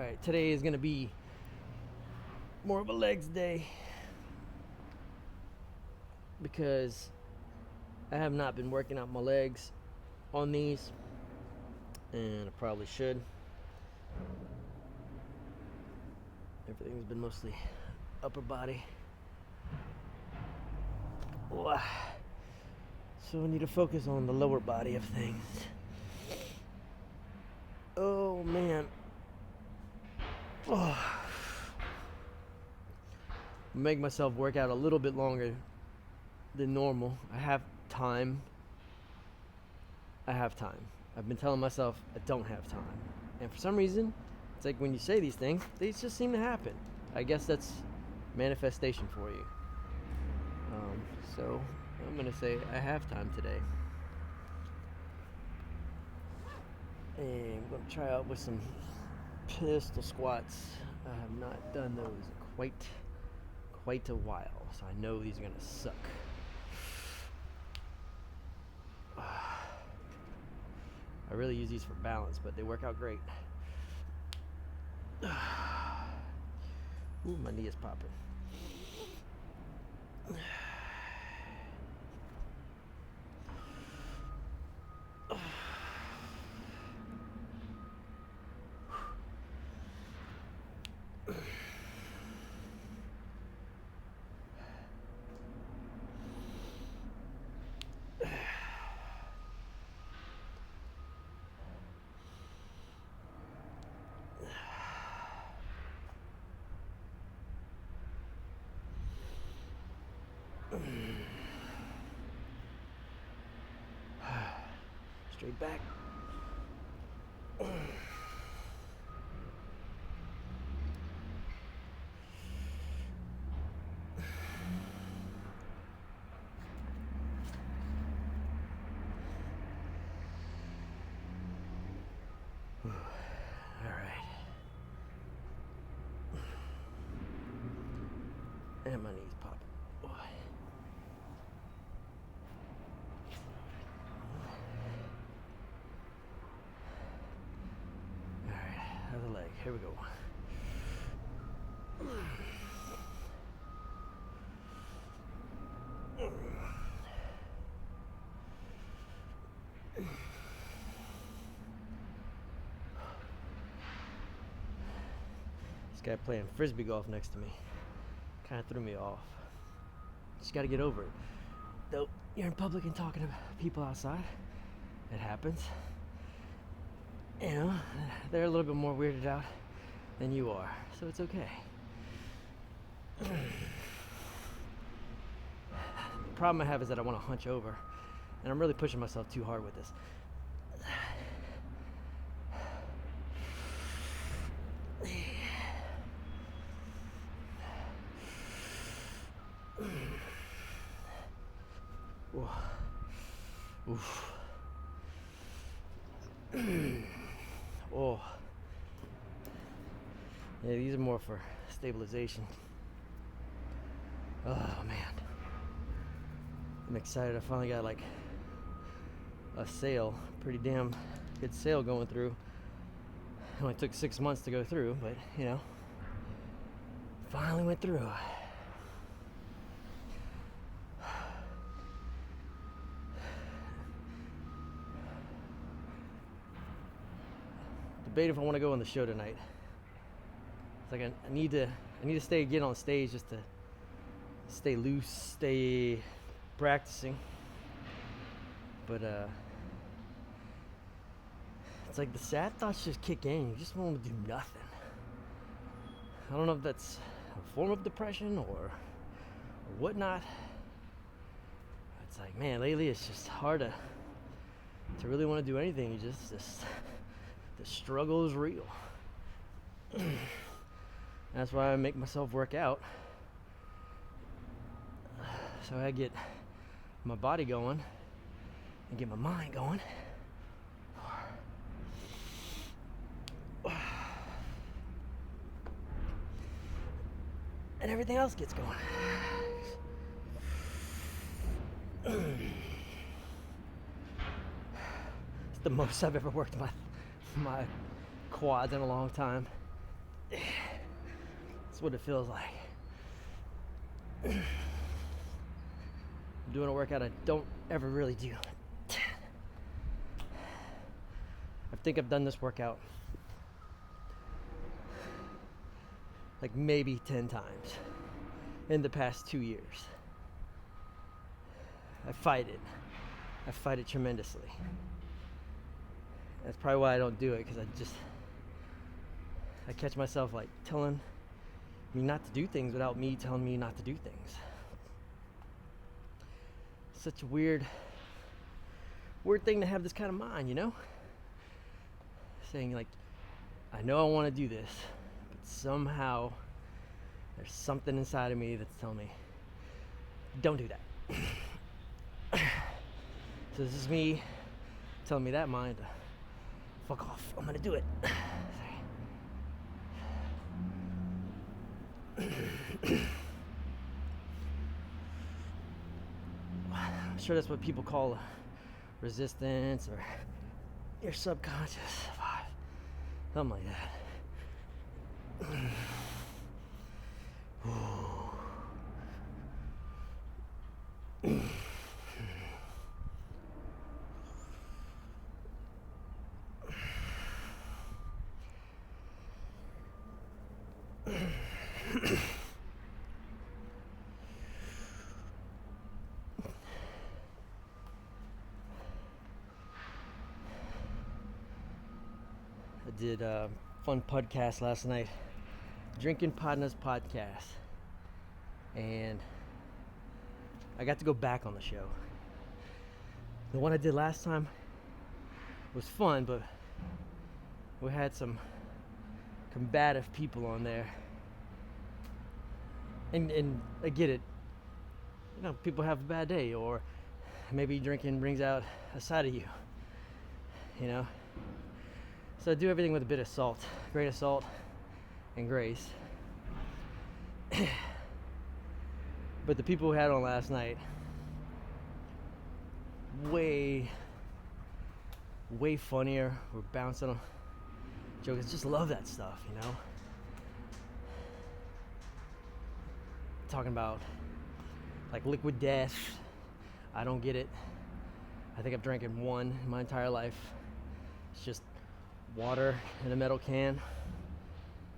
Alright, today is going to be more of a legs day because I have not been working out my legs on these, and I probably should. Everything's been mostly upper body. So I need to focus on the lower body of things. Oh man. Make myself work out a little bit longer than normal. I have time. I've been telling myself I don't have time. And for some reason, it's like when you say these things, they just seem to happen. I guess that's manifestation for you. So I'm going to say I have time today. And I'm going to try out with some pistol squats. I have not done those in quite a while, so I know these are going to suck. I really use these for balance, but they work out great. Ooh, my knee is popping. Straight back. And my knees pop. Boy. Alright, other leg. Here we go. This guy playing frisbee golf next to me kind of threw me off. Just got to get over it. Though you're in public and talking to people outside, it happens. You know, they're a little bit more weirded out than you are, so it's okay. The problem I have is that I want to hunch over, and I'm really pushing myself too hard with this. Oof. Oh. Yeah, these are more for stabilization. Oh man. I'm excited. I finally got like a sale, pretty damn good sale going through. It only took 6 months to go through, but you know, finally went through. Debate if I want to go on the show tonight. It's like I need to stay again on stage just to stay loose, stay practicing. But it's like the sad thoughts just kick in. You just want to do nothing. I don't know if that's a form of depression or whatnot. It's like, man, lately it's just hard to really want to do anything. You just the struggle is real. That's why I make myself work out, so I get my body going and get my mind going. And everything else gets going. It's the most I've ever worked my quads in a long time. That's what it feels like. I'm doing a workout I don't ever really do. I think I've done this workout like maybe 10 times in the past 2 years. I fight it tremendously. That's probably why I don't do it, because I catch myself like telling me not to do things without me telling me not to do things. Such a weird thing to have this kind of mind, you know? Saying like, I know I want to do this, but somehow there's something inside of me that's telling me, don't do that. So this is me telling me that mind, fuck off, I'm gonna do it. I'm sure that's what people call resistance, or your subconscious, something like that. I did a fun podcast last night, Drinking Partners podcast, and I got to go back on the show. The one I did last time was fun, but we had some combative people on there, and I get it. You know, people have a bad day, or maybe drinking brings out a side of you, you know. So I do everything with a bit of salt, grain of salt, and grace. But the people who had on last night, way funnier. We're bouncing on jokes. Just love that stuff, you know. Talking about like liquid death. I don't get it. I think I've drank one in my entire life. It's just water in a metal can.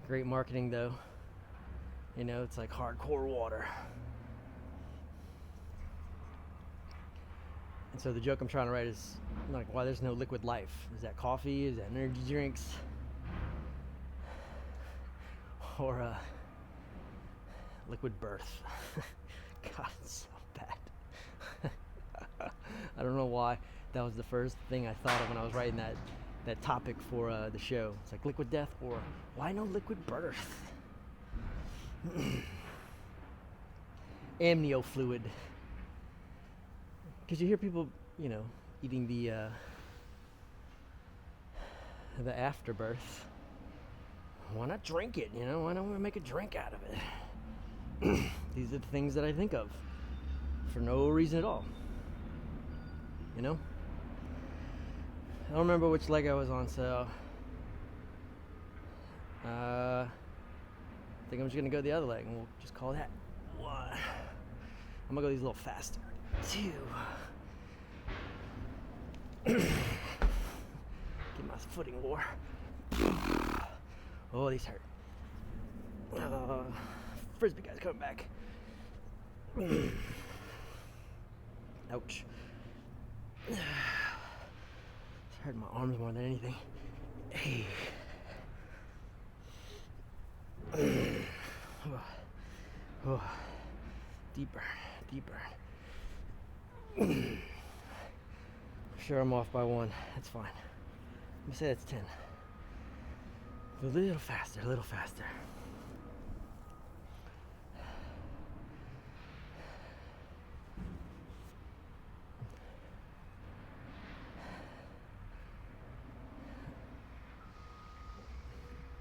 Great marketing though. You know, it's like hardcore water. And so the joke I'm trying to write is like, why there's no liquid life. Is that coffee? Is that energy drinks? Or liquid birth? God, it's so bad. I don't know why that was the first thing I thought of when I was writing that topic for the show. It's like liquid death, or why no liquid birth? Amnio fluid. Because you hear people, you know, eating the afterbirth. Why not drink it? You know, why don't we make a drink out of it? These are the things that I think of for no reason at all. You know? I don't remember which leg I was on, so I think I'm just gonna go the other leg, and we'll just call that one. I'm gonna go these a little faster. 2. Get my footing war. Oh, these hurt. Frisbee guy's coming back. Ouch. It's hurting my arms more than anything. Hey. Oh. Deeper. Sure, I'm off by 1. That's fine. Let me say that's 10. A little faster.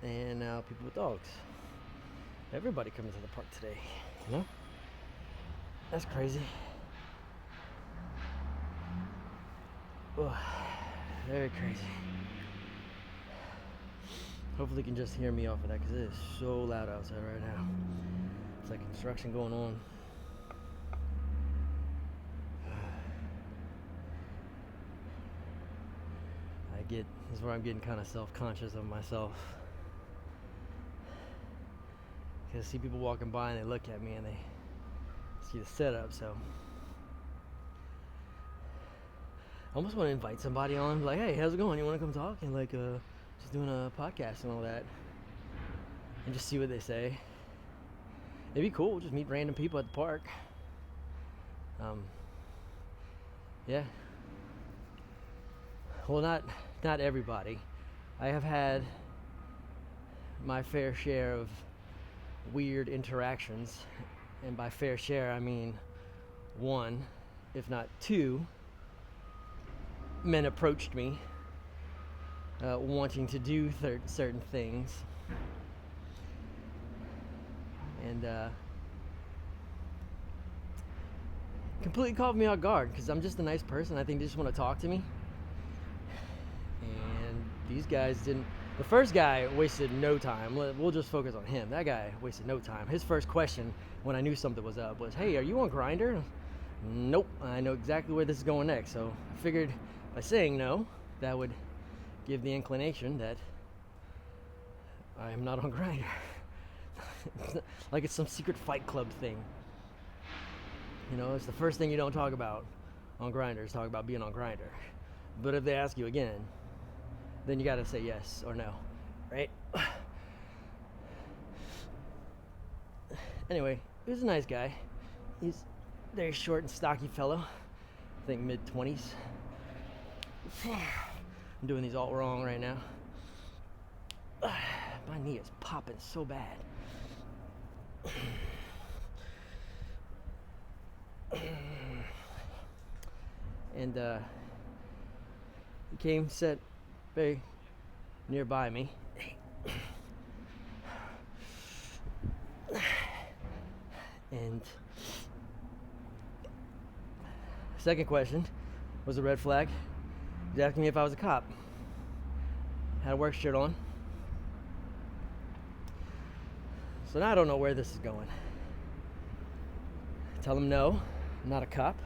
And now people with dogs. Everybody coming to the park today, you know? That's crazy. Oh, very crazy. Hopefully you can just hear me off of that because it is so loud outside right now. It's like construction going on. This is where I'm getting kind of self-conscious of myself. Because I see people walking by and they look at me and they see the setup, so I almost want to invite somebody on, like, hey, how's it going? You want to come talk? And like, just doing a podcast and all that, and just see what they say. It'd be cool, just meet random people at the park. Yeah. Well, not everybody. I have had my fair share of weird interactions, and by fair share I mean one, if not two, men approached me wanting to do certain things, and completely caught me off guard because I'm just a nice person. I think they just want to talk to me, and these guys didn't. The first guy wasted no time. We'll just focus on him. That guy wasted no time. His first question when I knew something was up was, hey, are you on Grindr? Nope. I know exactly where this is going next. So I figured by saying no, that would give the inclination that I am not on Grindr. Like it's some secret Fight Club thing. You know, it's the first thing you don't talk about on Grindr is talk about being on Grindr. But if they ask you again, then you gotta say yes or no, right? Anyway, he was a nice guy. He's a very short and stocky fellow. I think mid-20s. I'm doing these all wrong right now. My knee is popping so bad. And he came, sat very nearby me. And second question was a red flag. He was asking me if I was a cop. Had a work shirt on. So now I don't know where this is going. Tell him no, I'm not a cop.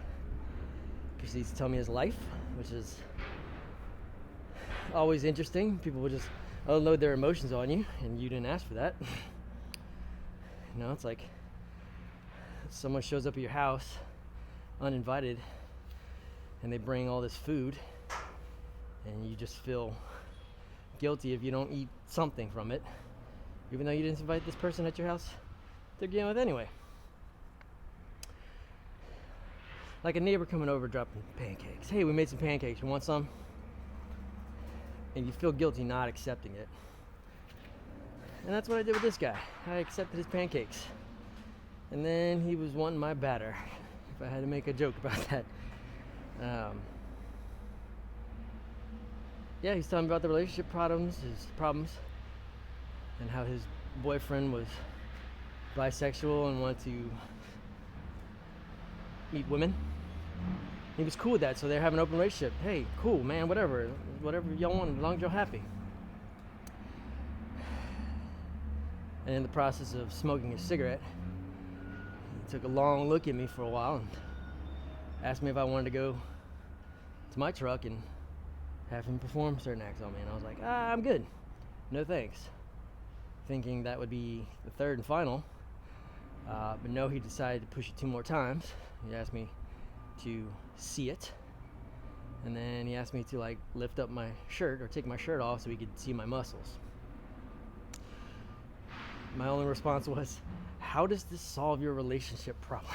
Proceeds to tell me his life, which is always interesting. People will just unload their emotions on you, and you didn't ask for that. You know, it's like someone shows up at your house uninvited, and they bring all this food, and you just feel guilty if you don't eat something from it, even though you didn't invite this person at your house to begin with anyway. Like a neighbor coming over dropping pancakes. Hey, we made some pancakes, you want some? And you feel guilty not accepting it. And that's what I did with this guy. I accepted his pancakes. And then he was wanting my batter, if I had to make a joke about that. Yeah, he's telling me about the relationship problems, and how his boyfriend was bisexual and wanted to meet women. He was cool with that, so they're having an open relationship. Hey, cool, man, whatever y'all want, as long as you're happy. And in the process of smoking a cigarette, he took a long look at me for a while and asked me if I wanted to go to my truck and have him perform certain acts on me. And I was like, I'm good, no thanks. Thinking that would be the third and final. But no, he decided to push it 2 more times. He asked me to see it, and then he asked me to like lift up my shirt or take my shirt off so he could see my muscles. My only response was, how does this solve your relationship problem?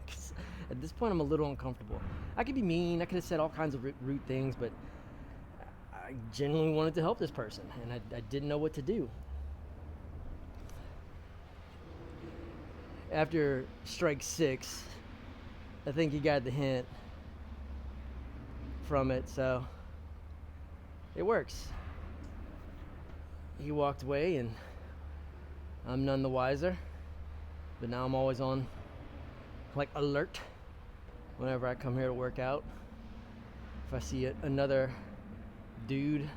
Because at this point I'm a little uncomfortable. I could be mean, I could have said all kinds of rude things, but I genuinely wanted to help this person, and I didn't know what to do. After strike 6, I think he got the hint from it, so it works. He walked away, and I'm none the wiser, but now I'm always on like alert whenever I come here to work out. If I see another dude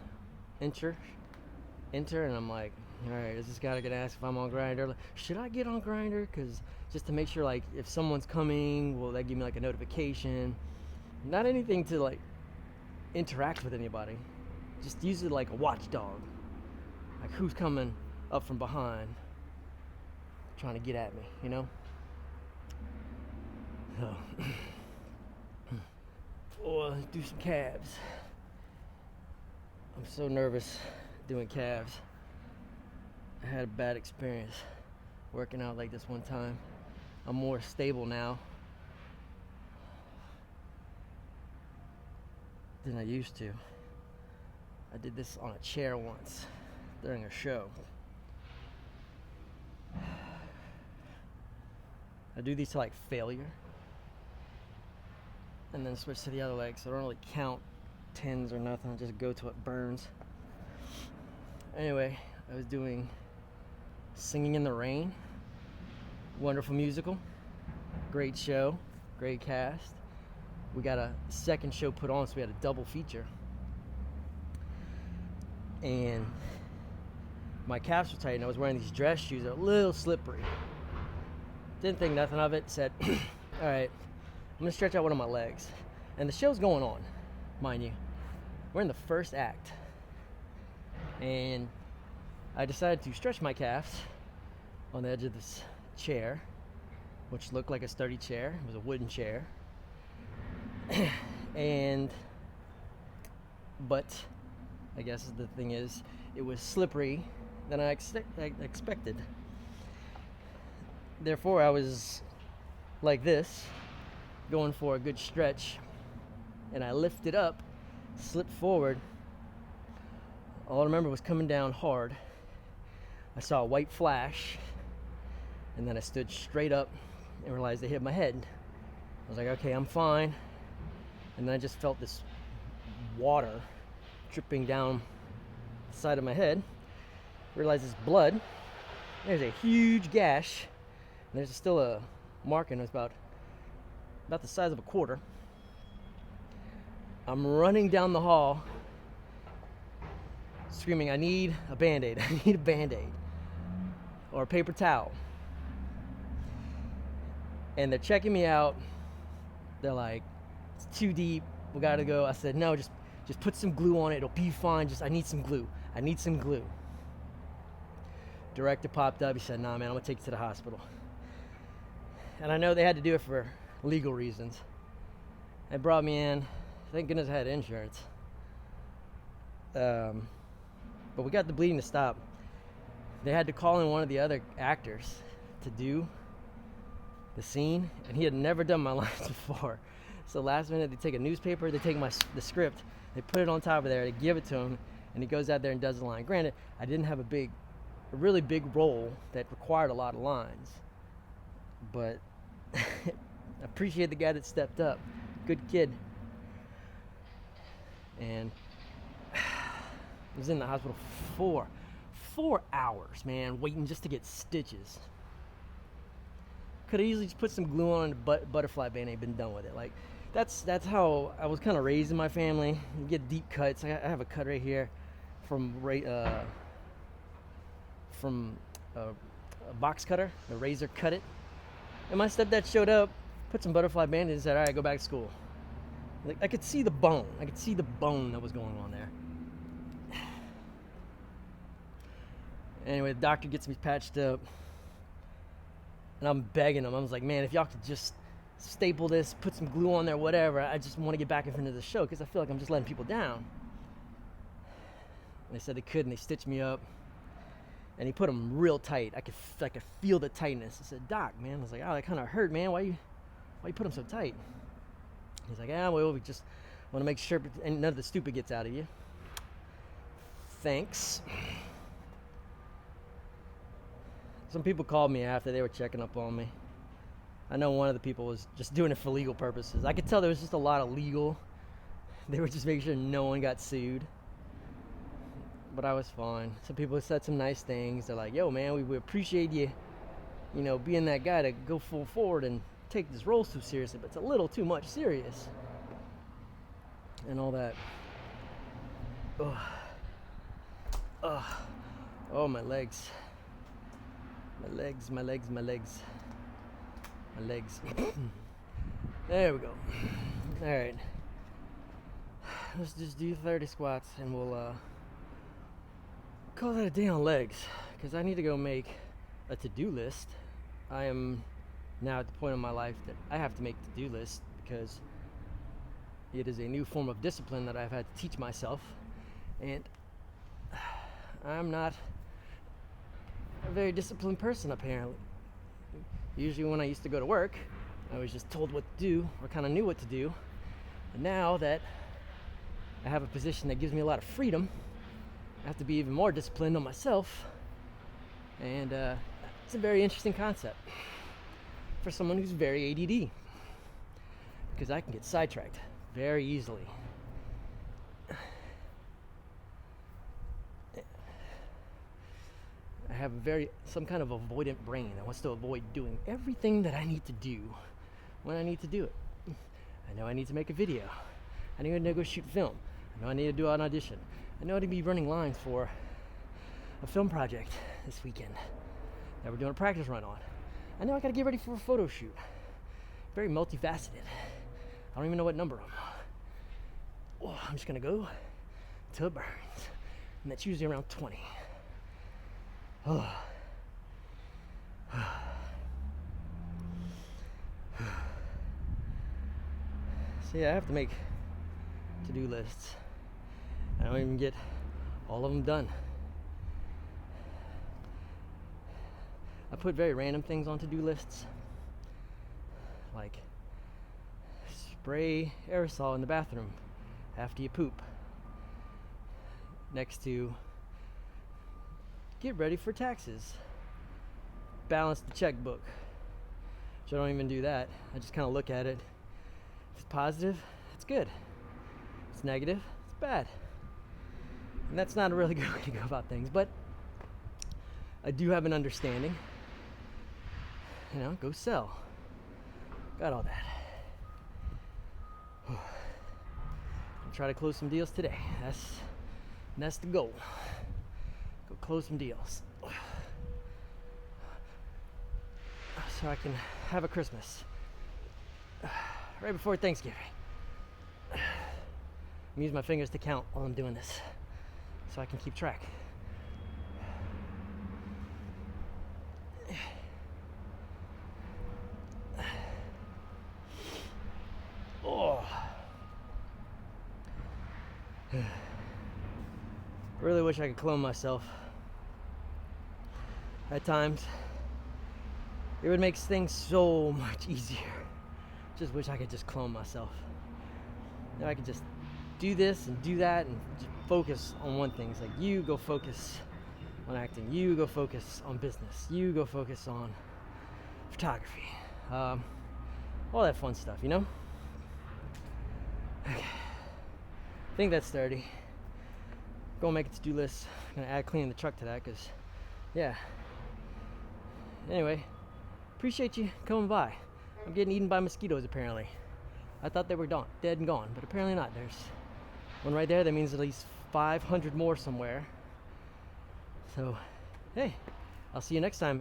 enter, enter, and I'm like, all right, is this guy gonna ask if I'm on Grindr? Like, should I get on Grindr? Because just to make sure, like, if someone's coming, will that give me like a notification? Not anything to like interact with anybody. Just use it like a watchdog. Like, who's coming up from behind, trying to get at me, you know? So, or do some calves. I'm so nervous doing calves. I had a bad experience working out like this one time. I'm more stable now than I used to. I did this on a chair once during a show. I do these to like failure, and then switch to the other leg, so I don't really count tens or nothing. I just go till it burns. Anyway, I was doing Singing in the Rain. Wonderful musical. Great show. Great cast. We got a second show put on, so we had a double feature. And my calves were tight, and I was wearing these dress shoes that are a little slippery. Didn't think nothing of it. Said, all right, I'm gonna stretch out one of my legs. And the show's going on, mind you. We're in the first act. And I decided to stretch my calves on the edge of this chair, which looked like a sturdy chair. It was a wooden chair. But I guess the thing is, it was slippery than I expected. Therefore, I was like this, going for a good stretch, and I lifted up, slipped forward. All I remember was coming down hard. I saw a white flash, and then I stood straight up and realized it hit my head. I was like, okay, I'm fine. And then I just felt this water dripping down the side of my head. Realized it's blood. There's a huge gash. And there's still a mark, and it's about the size of a quarter. I'm running down the hall, screaming, I need a Band-Aid. I need a Band-Aid. Or a paper towel. And they're checking me out. They're like, it's too deep. We gotta go. I said, no, just put some glue on it. It'll be fine. I need some glue. I need some glue. Director popped up. He said, nah, man, I'm gonna take you to the hospital. And I know they had to do it for legal reasons. They brought me in. Thank goodness I had insurance. But we got the bleeding to stop. They had to call in one of the other actors to do the scene, and he had never done my lines before. So last minute, they take a newspaper, they take the script, they put it on top of there, they give it to him, and he goes out there and does the line. Granted, I didn't have a really big role that required a lot of lines, but I appreciate the guy that stepped up. Good kid. And I was in the hospital for 4 hours, man, waiting just to get stitches. Could have easily just put some glue on a butterfly Band-Aid, been done with it. Like, that's how I was kind of raised in my family. You get deep cuts. I have a cut right here from a box cutter. The razor cut it. And my stepdad showed up, put some butterfly Band-Aid, and said, all right, go back to school. Like, I could see the bone. I could see the bone that was going on there. Anyway, the doctor gets me patched up. And I'm begging him. I was like, man, if y'all could just staple this, put some glue on there, whatever. I just want to get back in front of the show because I feel like I'm just letting people down. And they said they could, and they stitched me up. And he put them real tight. I could feel the tightness. I said, Doc, man. I was like, oh, that kind of hurt, man. Why you put them so tight? He's like, well, we just want to make sure none of the stupid gets out of you. Thanks. Some people called me after. They were checking up on me. I know one of the people was just doing it for legal purposes. I could tell there was just a lot of legal. They were just making sure no one got sued. But I was fine. Some people said some nice things. They're like, yo, man, we appreciate you, being that guy to go full forward and take this role so seriously, but it's a little too much serious. And all that. Ugh. Oh, my legs. My legs, my legs, my legs. My legs. There we go. Alright. Let's just do 30 squats and we'll call that a day on legs. Because I need to go make a to-do list. I am now at the point in my life that I have to make to-do lists because it is a new form of discipline that I've had to teach myself. And I'm not a very disciplined person, apparently. Usually when I used to go to work, I was just told what to do or kind of knew what to do. And now that I have a position that gives me a lot of freedom, I have to be even more disciplined on myself. And it's a very interesting concept for someone who's very ADD, because I can get sidetracked very easily. I have some kind of avoidant brain that wants to avoid doing everything that I need to do when I need to do it. I know I need to make a video. I need to go shoot film. I know I need to do an audition. I know I need to be running lines for a film project this weekend that we're doing a practice run on. I know I gotta get ready for a photo shoot. Very multifaceted. I don't even know what number I'm on. Oh, I'm just gonna go till it burns. And that's usually around 20. Oh. So yeah, I have to make to-do lists. I don't even get all of them done. I put very random things on to-do lists, like spray aerosol in the bathroom after you poop, next to get ready for taxes, balance the checkbook, which I don't even do that. I just kind of look at it. If it's positive, it's good. If it's negative, it's bad. And that's not a really good way to go about things, but I do have an understanding. You know, go sell. Got all that. I'll try to close some deals today. That's the goal. Go close some deals, so I can have a Christmas right before Thanksgiving. I'm using my fingers to count while I'm doing this, so I can keep track. Oh. I really wish I could clone myself. At times, it would make things so much easier. Just wish I could just clone myself. Now I could just do this and do that and just focus on one thing. It's like, you go focus on acting, you go focus on business, you go focus on photography, all that fun stuff, you know? Okay. I think that's 30. Go make a to-do list. I'm gonna add cleaning the truck to that, because yeah. Anyway, appreciate you coming by. I'm getting eaten by mosquitoes apparently. I thought they were dead and gone, but apparently not. There's one right there. That means at least 500 more somewhere. So, hey, I'll see you next time.